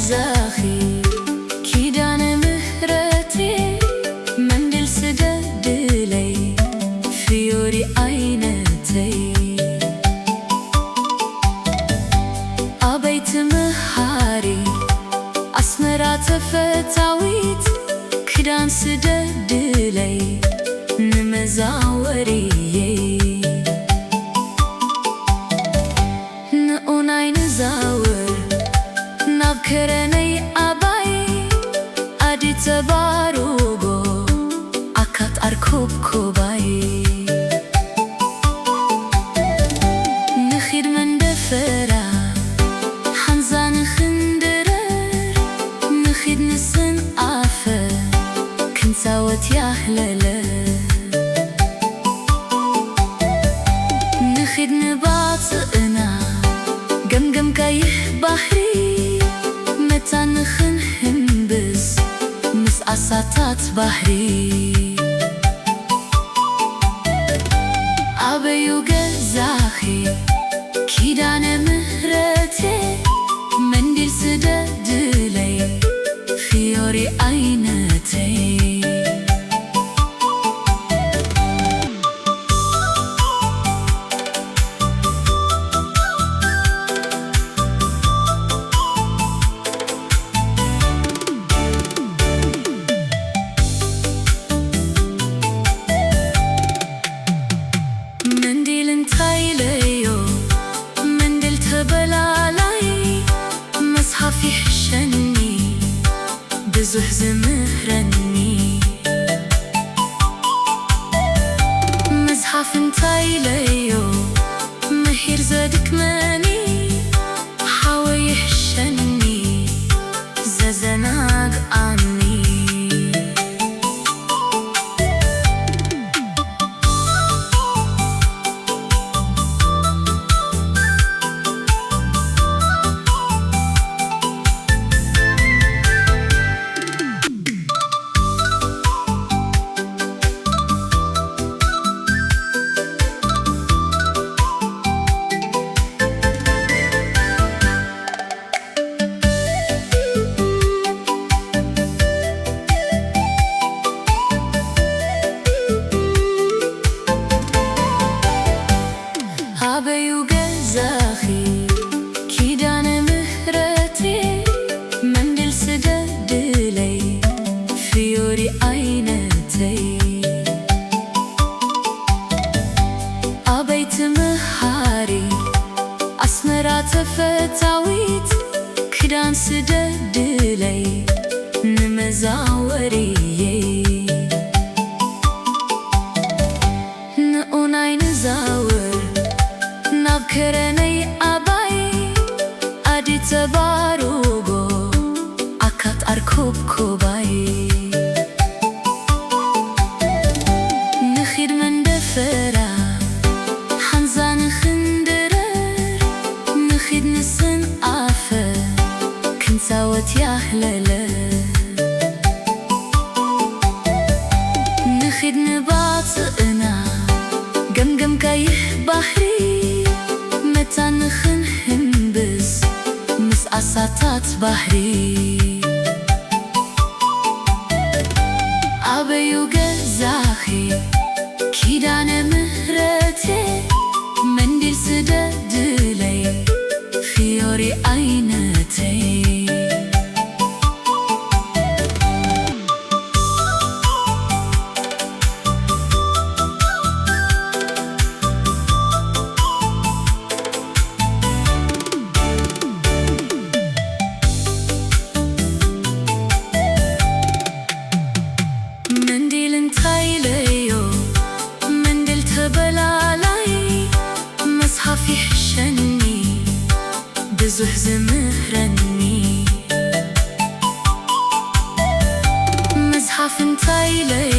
ገዛኺ ኪዳነ ምህረቴ መንድል ስደድለይ ፍዮሪ ዓይነተይ አበይቲ መሃሪ አስመራ ተፈታዊት ክዳን ስደድለይ ንመዛወሪየ ንኡናይ ንዛውር ናብ ከረነይ ኣባይ ኣዲ ተባሩጎ ኣካት ኣርኮብኮባይ ንኺድ መንደፈራ ሓንዛ ንኽንድረር ንኺድ ንስንኣፈ ክንፃወት ያህለለ ንኺድ ንባፅእና ገምገም ቀይሕ ባሕሪ መታ ንኽንህንብስ ምስ ዓሳታት ባሕሪ ኣበዩ ገዛኺ ኪዳነ ምህረቴ መንዲል ስደድለይ ፍዮሪ ዓይነተይ መንዲል እንታይ ለዮ መንዲል ተበላላይ መጽሓፍ ይሕሸኒ ብዙሕ ዝምህረኒ መጽሓፍ እንታይ ለዮ ምሒር ዘድክመኒ ሓወይ ይሕሸኒ ዘዘናግኣኒ ኣበዩ ገዛኺ ኪዳነ ምህረቴ መንድል ስደድለይ ፍዮሪ ዓይነተይ ኣበይቲ መሃሪ ኣስመራ ተፈታዊት ክዳን ስደድለይ ንመዛወሪየ ንኡናይ ንዛውር ናብ ከረነይ ኣባይ ኣዲ ተባሩጎ ኣካት ኣርኮብኮባይ ንኺድ መንደፈራ ሓንዛ ንኽንድረር ንኺድ ንስንኣፈ ክንፃወት ያህለለ ንኺድ ንባፅእና ገምገም ቀይሕ ባሕሪ መታ ንኽንህንብስ ምስ ዓሳታት ባሕሪ ኣበዩ ገዛኺ ኪዳነ ምህረቴ መንዲል ስደድለይ ፍዮሪ ዓይነተይ መንዲል እንታይ ለዮ መንዲል ተበላላይ መጽሓፍ ይሕሸኒ ብዙሕ ዝምህረኒ መጽሓፍ እንታይ ለዮ